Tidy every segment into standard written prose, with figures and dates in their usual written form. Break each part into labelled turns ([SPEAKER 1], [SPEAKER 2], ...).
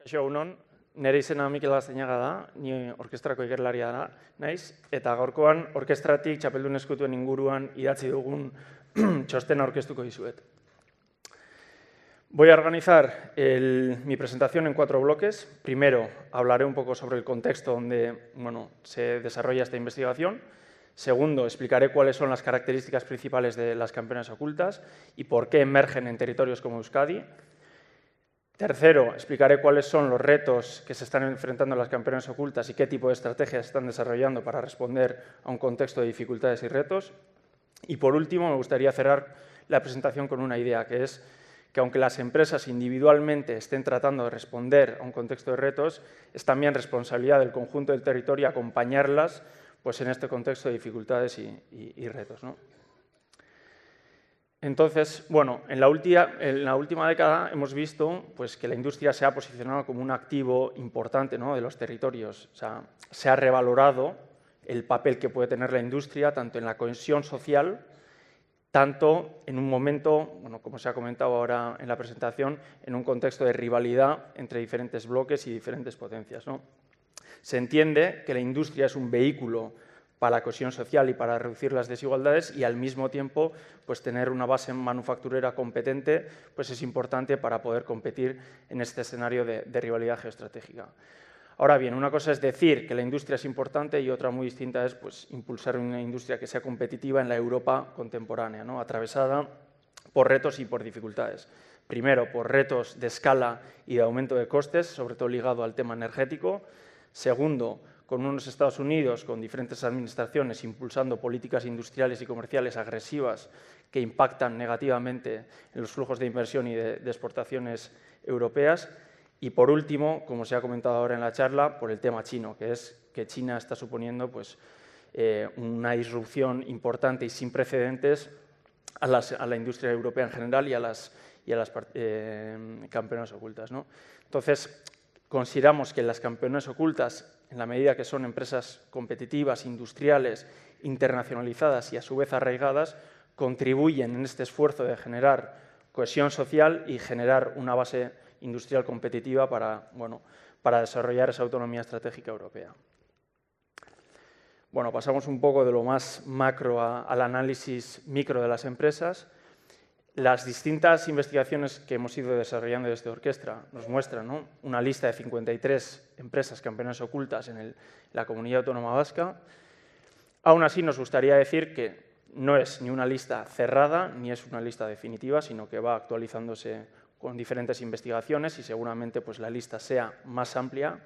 [SPEAKER 1] Kaixo, egunon, nire izena Mikel Gaztañaga da, ni orkestrako ikerlaria da, naiz, eta gaurkoan orkestratik txapeldun eskutuen inguruan idatzi dugun txostena aurkeztuko dizuet. Voy a organizar mi presentación en 4 bloques. Primero, hablaré un poco sobre el contexto donde se desarrolla esta investigación. Segundo, explicaré cuáles son las características principales de las campeonas ocultas y por qué emergen en territorios como Euskadi. Tercero, explicaré cuáles son los retos que se están enfrentando las campeonas ocultas y qué tipo de estrategias se están desarrollando para responder a un contexto de dificultades y retos. Y por último, me gustaría cerrar la presentación con una idea, que es que aunque las empresas individualmente estén tratando de responder a un contexto de retos, es también responsabilidad del conjunto del territorio acompañarlas pues, en este contexto de dificultades y retos, ¿no? Entonces, bueno, en la última década hemos visto pues, que la industria se ha posicionado como un activo importante, ¿no?, de los territorios. O sea, se ha revalorado el papel que puede tener la industria, tanto en la cohesión social, tanto en un momento, bueno, como se ha comentado ahora en la presentación, en un contexto de rivalidad entre diferentes bloques y diferentes potencias, ¿no? Se entiende que la industria es un vehículo para la cohesión social y para reducir las desigualdades y, al mismo tiempo, pues, tener una base manufacturera competente pues, es importante para poder competir en este escenario de rivalidad geoestratégica. Ahora bien, una cosa es decir que la industria es importante y otra muy distinta es pues, impulsar una industria que sea competitiva en la Europa contemporánea, ¿no?, atravesada por retos y por dificultades. Primero, por retos de escala y de aumento de costes, sobre todo ligado al tema energético. Segundo, con unos Estados Unidos con diferentes administraciones impulsando políticas industriales y comerciales agresivas que impactan negativamente en los flujos de inversión y de exportaciones europeas. Y, por último, como se ha comentado ahora en la charla, por el tema chino, que es que China está suponiendo pues, una disrupción importante y sin precedentes a la industria europea en general y a las campeonas ocultas, ¿no? Entonces, consideramos que las campeonas ocultas, en la medida que son empresas competitivas, industriales, internacionalizadas y a su vez arraigadas, contribuyen en este esfuerzo de generar cohesión social y generar una base industrial competitiva para desarrollar esa autonomía estratégica europea. Bueno, pasamos un poco de lo más macro al análisis micro de las empresas. Las distintas investigaciones que hemos ido desarrollando desde Orkestra nos muestran, ¿no?, una lista de 53 empresas campeonas ocultas en la Comunidad Autónoma Vasca. Aún así, nos gustaría decir que no es ni una lista cerrada ni es una lista definitiva, sino que va actualizándose con diferentes investigaciones y seguramente pues, la lista sea más amplia,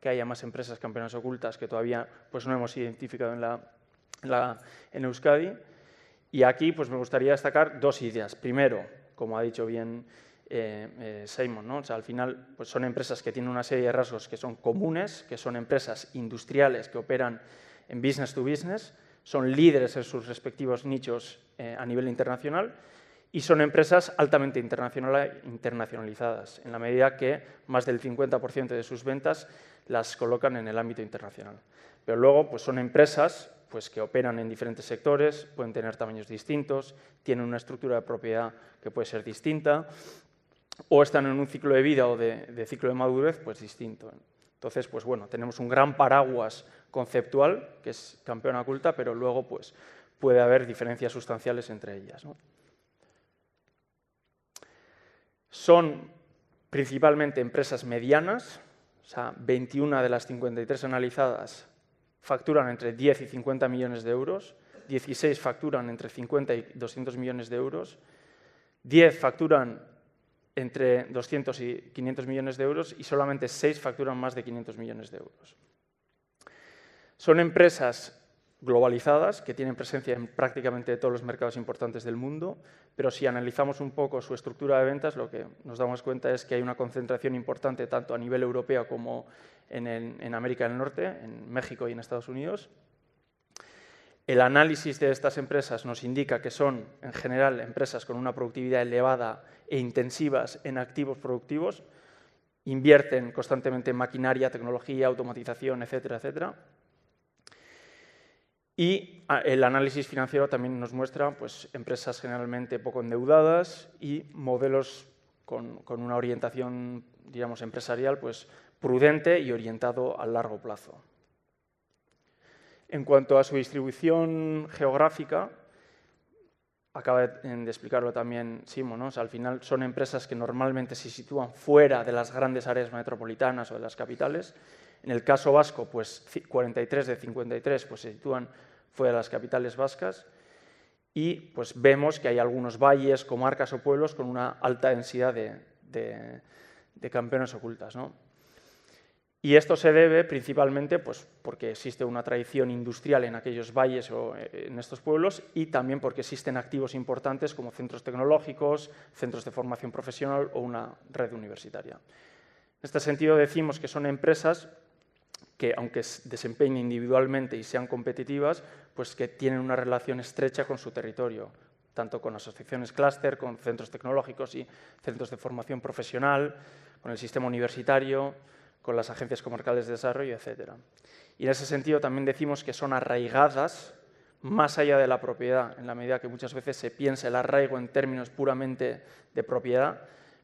[SPEAKER 1] que haya más empresas campeonas ocultas que todavía pues, no hemos identificado en Euskadi. Y aquí pues, me gustaría destacar 2 ideas. Primero, como ha dicho bien Simon, ¿no?, o sea, al final pues, son empresas que tienen una serie de rasgos que son comunes, que son empresas industriales que operan en business to business, son líderes en sus respectivos nichos a nivel internacional y son empresas altamente internacionalizadas, en la medida que más del 50% de sus ventas las colocan en el ámbito internacional. Pero luego pues, son empresas pues, que operan en diferentes sectores, pueden tener tamaños distintos, tienen una estructura de propiedad que puede ser distinta o están en un ciclo de vida o de ciclo de madurez pues, distinto. Entonces, pues, bueno, tenemos un gran paraguas conceptual, que es campeona oculta, pero luego pues, puede haber diferencias sustanciales entre ellas, ¿no? Son principalmente empresas medianas, o sea, 21 de las 53 analizadas facturan entre 10 y 50 millones de euros, 16 facturan entre 50 y 200 millones de euros, 10 facturan entre 200 y 500 millones de euros y solamente 6 facturan más de 500 millones de euros. Son empresas globalizadas que tienen presencia en prácticamente todos los mercados importantes del mundo, pero si analizamos un poco su estructura de ventas, lo que nos damos cuenta es que hay una concentración importante tanto a nivel europeo como en América del Norte, en México y en Estados Unidos. El análisis de estas empresas nos indica que son, en general, empresas con una productividad elevada e intensivas en activos productivos, invierten constantemente en maquinaria, tecnología, automatización, etcétera, etcétera. Y el análisis financiero también nos muestra pues, empresas generalmente poco endeudadas y modelos con una orientación digamos, empresarial pues, prudente y orientado al largo plazo. En cuanto a su distribución geográfica, acaba de explicarlo también Simon, ¿no? O sea, al final son empresas que normalmente se sitúan fuera de las grandes áreas metropolitanas o de las capitales. En el caso vasco, pues 43 de 53 pues, se sitúan fuera de las capitales vascas y pues, vemos que hay algunos valles, comarcas o pueblos con una alta densidad de campeones ocultas, ¿no? Y esto se debe principalmente pues, porque existe una tradición industrial en aquellos valles o en estos pueblos y también porque existen activos importantes como centros tecnológicos, centros de formación profesional o una red universitaria. En este sentido decimos que son empresas que, aunque se desempeñen individualmente y sean competitivas, pues que tienen una relación estrecha con su territorio, tanto con asociaciones clúster, con centros tecnológicos y centros de formación profesional, con el sistema universitario, con las agencias comarcales de desarrollo, etc. Y en ese sentido también decimos que son arraigadas más allá de la propiedad, en la medida que muchas veces se piensa el arraigo en términos puramente de propiedad,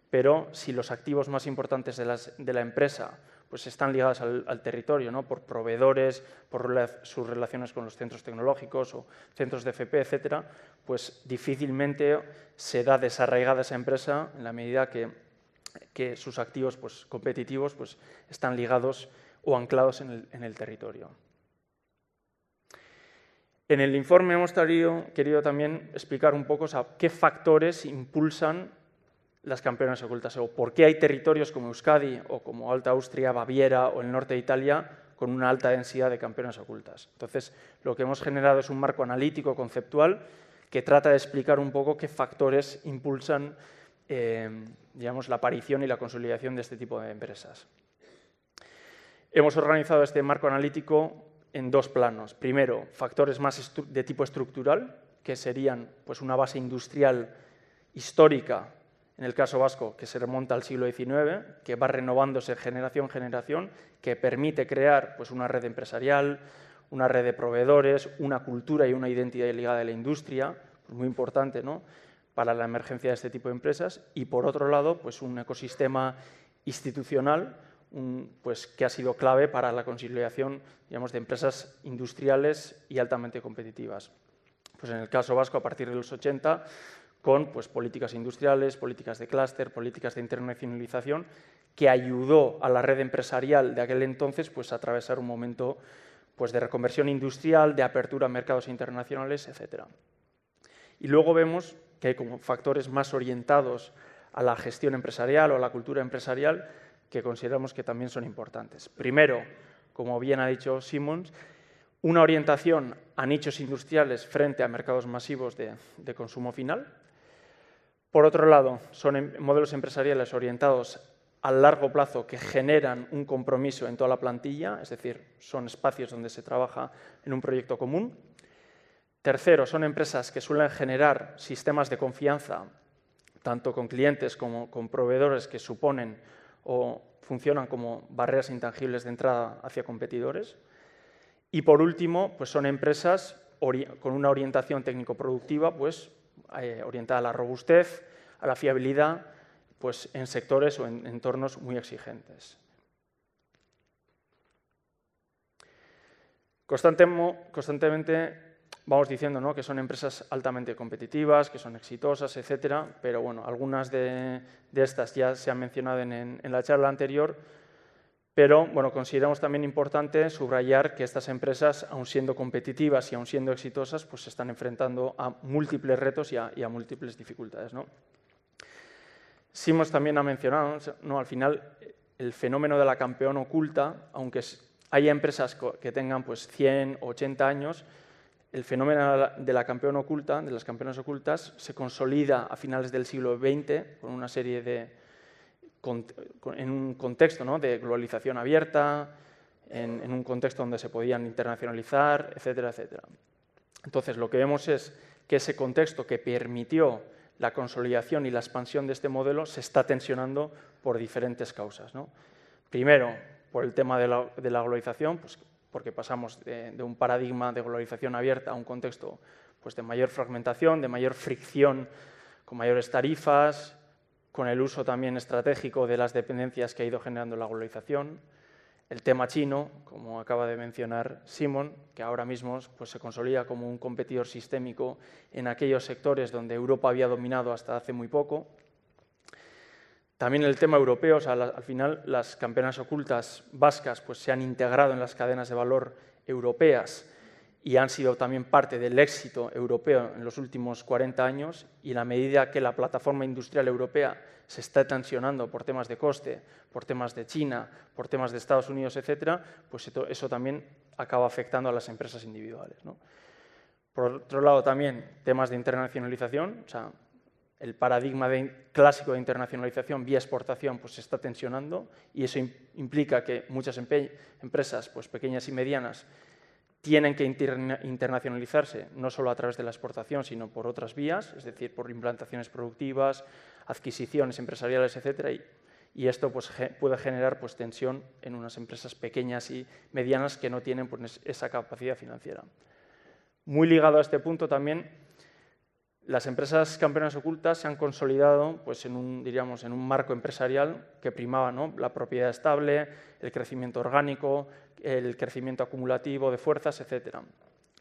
[SPEAKER 1] pero si los activos más importantes de la empresa pues están ligados al territorio, ¿no? Por proveedores, por sus relaciones con los centros tecnológicos o centros de FP, etc., pues difícilmente se da desarraigada esa empresa en la medida que sus activos pues, competitivos pues, están ligados o anclados en el territorio. En el informe hemos querido también explicar un poco, o sea, qué factores impulsan las campeonas ocultas o por qué hay territorios como Euskadi o como Alta Austria, Baviera o el norte de Italia con una alta densidad de campeonas ocultas. Entonces, lo que hemos generado es un marco analítico conceptual que trata de explicar un poco qué factores impulsan digamos, la aparición y la consolidación de este tipo de empresas. Hemos organizado este marco analítico en dos planos. Primero, factores más de tipo estructural, que serían pues, una base industrial histórica, en el caso vasco, que se remonta al siglo XIX, que va renovándose generación en generación, que permite crear pues, una red empresarial, una red de proveedores, una cultura y una identidad ligada a la industria, pues, muy importante, ¿no?, para la emergencia de este tipo de empresas, y por otro lado, pues un ecosistema institucional pues, que ha sido clave para la consolidación, digamos, de empresas industriales y altamente competitivas. Pues en el caso vasco, a partir de los 80, con pues, políticas industriales, políticas de clúster, políticas de internacionalización, que ayudó a la red empresarial de aquel entonces pues, a atravesar un momento pues, de reconversión industrial, de apertura a mercados internacionales, etc. Y luego vemos que hay como factores más orientados a la gestión empresarial o a la cultura empresarial que consideramos que también son importantes. Primero, como bien ha dicho Simons, una orientación a nichos industriales frente a mercados masivos de consumo final. Por otro lado, son modelos empresariales orientados a largo plazo que generan un compromiso en toda la plantilla, es decir, son espacios donde se trabaja en un proyecto común. Tercero, son empresas que suelen generar sistemas de confianza, tanto con clientes como con proveedores que suponen o funcionan como barreras intangibles de entrada hacia competidores. Y por último, pues son empresas con una orientación técnico-productiva pues, orientada a la robustez, a la fiabilidad, pues, en sectores o en entornos muy exigentes. Constantemente vamos diciendo, ¿no?, que son empresas altamente competitivas, que son exitosas, etcétera, pero bueno, algunas de estas ya se han mencionado en la charla anterior, pero bueno, consideramos también importante subrayar que estas empresas, aun siendo competitivas y aun siendo exitosas, pues se están enfrentando a múltiples retos y a múltiples dificultades, ¿no? Simons también ha mencionado, ¿no?, al final el fenómeno de la campeona oculta, aunque haya empresas que tengan pues 100 o 80 años, el fenómeno de la campeona oculta, de las campeonas ocultas, se consolida a finales del siglo XX con una serie en un contexto, ¿no?, de globalización abierta, en un contexto donde se podían internacionalizar, etcétera, etcétera. Entonces, lo que vemos es que ese contexto que permitió la consolidación y la expansión de este modelo se está tensionando por diferentes causas, ¿no? Primero, por el tema de la globalización, pues, porque pasamos de un paradigma de globalización abierta a un contexto pues, de mayor fragmentación, de mayor fricción, con mayores tarifas, con el uso también estratégico de las dependencias que ha ido generando la globalización, el tema chino, como acaba de mencionar Simon, que ahora mismo pues, se consolida como un competidor sistémico en aquellos sectores donde Europa había dominado hasta hace muy poco. También el tema europeo, o sea, al final las campeonas ocultas vascas pues, se han integrado en las cadenas de valor europeas y han sido también parte del éxito europeo en los últimos 40 años, y en la medida que la plataforma industrial europea se está tensionando por temas de coste, por temas de China, por temas de Estados Unidos, etcétera, pues eso también acaba afectando a las empresas individuales, ¿no? Por otro lado, también temas de internacionalización, o sea, el paradigma clásico de internacionalización vía exportación pues, se está tensionando, y eso implica que muchas empresas, pues, pequeñas y medianas, tienen que internacionalizarse no solo a través de la exportación, sino por otras vías, es decir, por implantaciones productivas, adquisiciones empresariales, etcétera, y esto pues, puede generar pues, tensión en unas empresas pequeñas y medianas que no tienen pues, esa capacidad financiera. Muy ligado a este punto también, las empresas campeonas ocultas se han consolidado pues, en un marco empresarial que primaba, ¿no?, la propiedad estable, el crecimiento orgánico, el crecimiento acumulativo de fuerzas, etcétera.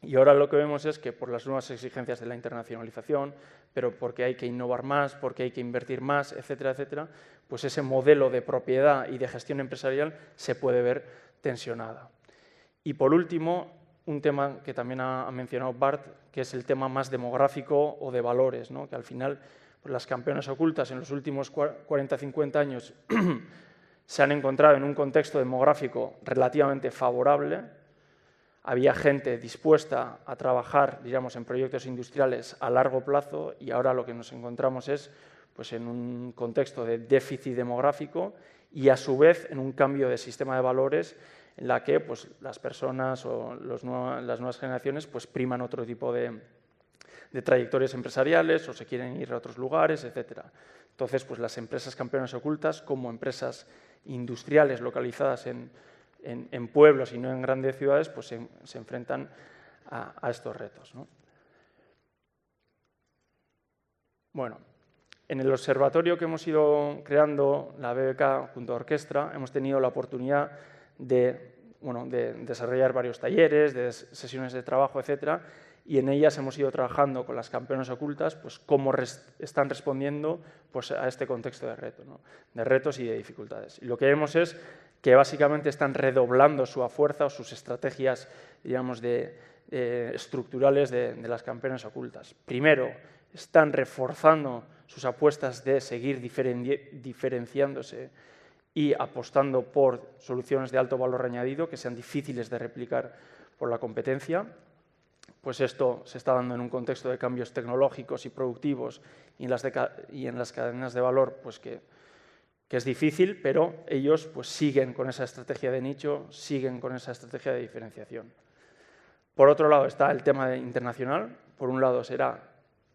[SPEAKER 1] Y ahora lo que vemos es que por las nuevas exigencias de la internacionalización, pero porque hay que innovar más, porque hay que invertir más, etcétera, etcétera, pues ese modelo de propiedad y de gestión empresarial se puede ver tensionada. Y por último, un tema que también ha mencionado Bart, que es el tema más demográfico o de valores, ¿no?, que al final pues las campeonas ocultas en los últimos 40-50 años se han encontrado en un contexto demográfico relativamente favorable. Había gente dispuesta a trabajar, digamos, en proyectos industriales a largo plazo, y ahora lo que nos encontramos es pues, en un contexto de déficit demográfico y, a su vez, en un cambio de sistema de valores en la que pues, las personas o las nuevas generaciones pues, priman otro tipo de trayectorias empresariales o se quieren ir a otros lugares, etcétera. Entonces, pues, las empresas campeonas ocultas, como empresas industriales localizadas en pueblos y no en grandes ciudades, pues se enfrentan a estos retos, ¿no? Bueno, en el observatorio que hemos ido creando, la BBK junto a Orquestra, hemos tenido la oportunidad de desarrollar varios talleres, de sesiones de trabajo, etcétera, y en ellas hemos ido trabajando con las campeonas ocultas, pues cómo están respondiendo pues, a este contexto de retos, ¿no?, de retos y de dificultades. Y lo que vemos es que básicamente están redoblando su fuerza o sus estrategias, digamos, estructurales de las campeonas ocultas. Primero, están reforzando sus apuestas de seguir diferenciándose y apostando por soluciones de alto valor añadido que sean difíciles de replicar por la competencia. Pues esto se está dando en un contexto de cambios tecnológicos y productivos y en las cadenas de valor pues que es difícil, pero ellos pues siguen con esa estrategia de nicho, siguen con esa estrategia de diferenciación. Por otro lado está el tema internacional. Por un lado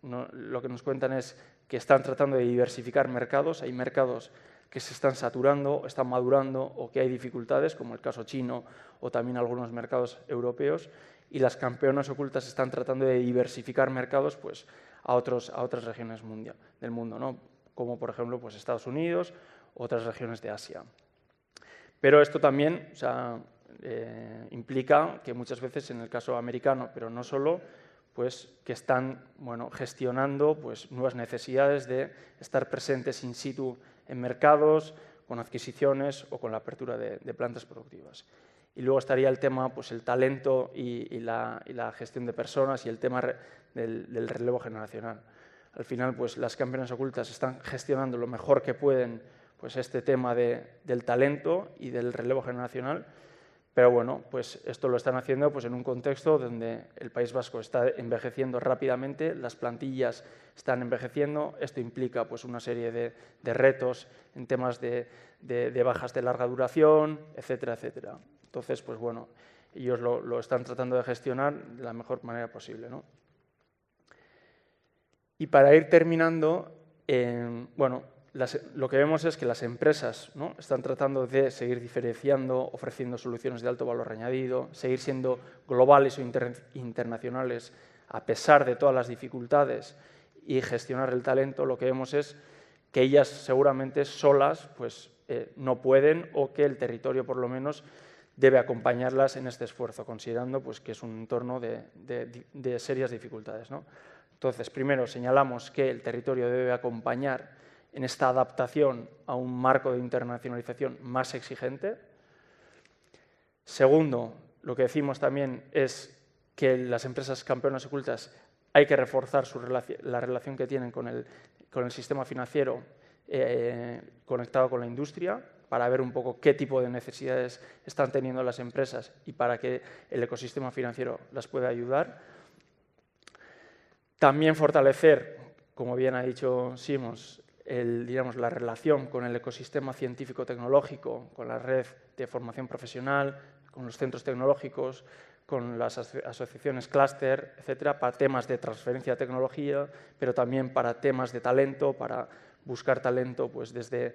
[SPEAKER 1] lo que nos cuentan es que están tratando de diversificar mercados. Hay mercados que se están saturando, están madurando o que hay dificultades, como el caso chino o también algunos mercados europeos, y las campeonas ocultas están tratando de diversificar mercados pues, a otras regiones del mundo, ¿no?, como por ejemplo pues, Estados Unidos, otras regiones de Asia. Pero esto también implica que muchas veces en el caso americano, pero no solo, pues que están gestionando pues, nuevas necesidades de estar presentes in situ en mercados, con adquisiciones o con la apertura de plantas productivas. Y luego estaría el tema, pues el talento y la gestión de personas y el tema del relevo generacional. Al final, pues las campeonas ocultas están gestionando lo mejor que pueden pues este tema del talento y del relevo generacional, pero bueno, pues esto lo están haciendo pues en un contexto donde el País Vasco está envejeciendo rápidamente, las plantillas están envejeciendo, esto implica pues una serie de retos en temas de bajas de larga duración, etcétera, etcétera. Entonces, pues bueno, ellos lo están tratando de gestionar de la mejor manera posible, ¿no? Y para ir terminando, lo que vemos es que las empresas, ¿no?, están tratando de seguir diferenciando, ofreciendo soluciones de alto valor añadido, seguir siendo globales o internacionales a pesar de todas las dificultades y gestionar el talento. Lo que vemos es que ellas seguramente solas pues, no pueden, o que el territorio por lo menos debe acompañarlas en este esfuerzo, considerando pues, que es un entorno de serias dificultades, ¿no? Entonces, primero señalamos que el territorio debe acompañar en esta adaptación a un marco de internacionalización más exigente. Segundo, lo que decimos también es que las empresas campeonas ocultas hay que reforzar la relación que tienen con el sistema financiero conectado con la industria, para ver un poco qué tipo de necesidades están teniendo las empresas y para que el ecosistema financiero las pueda ayudar. También fortalecer, como bien ha dicho Simons, la relación con el ecosistema científico-tecnológico, con la red de formación profesional, con los centros tecnológicos, con las asociaciones clúster, etcétera, para temas de transferencia de tecnología, pero también para temas de talento, para buscar talento pues, desde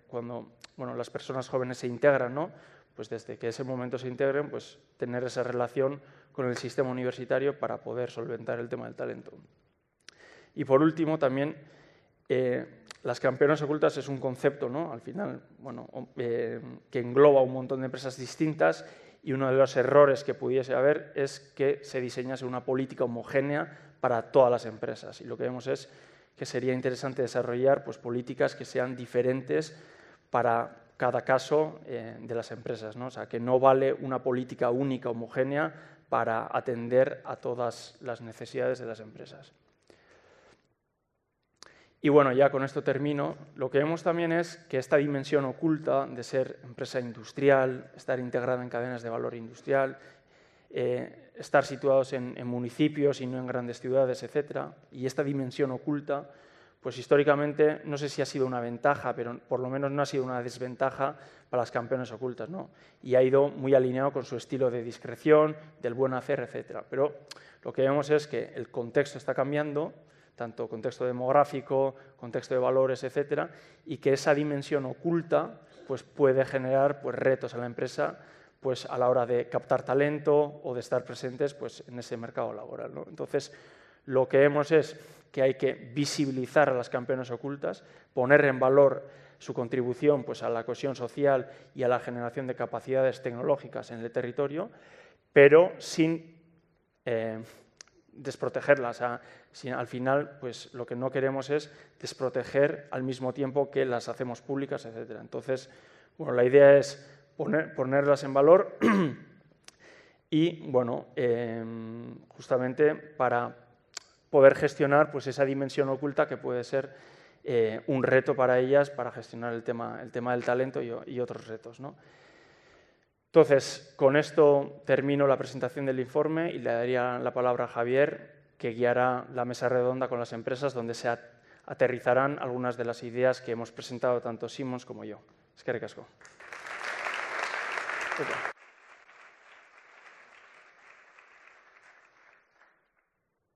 [SPEAKER 1] cuando las personas jóvenes se integran, ¿no? Pues desde que ese momento se integren, pues tener esa relación con el sistema universitario para poder solventar el tema del talento. Y por último, también, las campeonas ocultas es un concepto, ¿no? Al final, que engloba un montón de empresas distintas, y uno de los errores que pudiese haber es que se diseñase una política homogénea para todas las empresas. Y lo que vemos es que sería interesante desarrollar pues, políticas que sean diferentes para cada caso de las empresas, ¿no? O sea, que no vale una política única, homogénea, para atender a todas las necesidades de las empresas. Y bueno, ya con esto termino. Lo que vemos también es que esta dimensión oculta de ser empresa industrial, estar integrada en cadenas de valor industrial, estar situados en municipios y no en grandes ciudades, etcétera, y esta dimensión oculta, pues históricamente no sé si ha sido una ventaja, pero por lo menos no ha sido una desventaja para las campeonas ocultas, ¿no? Y ha ido muy alineado con su estilo de discreción, del buen hacer, etcétera. Pero lo que vemos es que el contexto está cambiando, tanto contexto demográfico, contexto de valores, etcétera, y que esa dimensión oculta pues, puede generar pues, retos a la empresa pues, a la hora de captar talento o de estar presentes pues, en ese mercado laboral, ¿no? Entonces, lo que vemos es que hay que visibilizar a las campeonas ocultas, poner en valor su contribución pues, a la cohesión social y a la generación de capacidades tecnológicas en el territorio, pero sin desprotegerlas. O sea, al final, pues, lo que no queremos es desproteger al mismo tiempo que las hacemos públicas, etcétera. Entonces, bueno, la idea es ponerlas en valor y, bueno, justamente para poder gestionar pues, esa dimensión oculta que puede ser un reto para ellas para gestionar el tema del talento y otros retos, ¿no? Entonces, con esto termino la presentación del informe y le daría la palabra a Javier, que guiará la mesa redonda con las empresas, donde se aterrizarán algunas de las ideas que hemos presentado tanto Simons como yo. Eskerrik asko.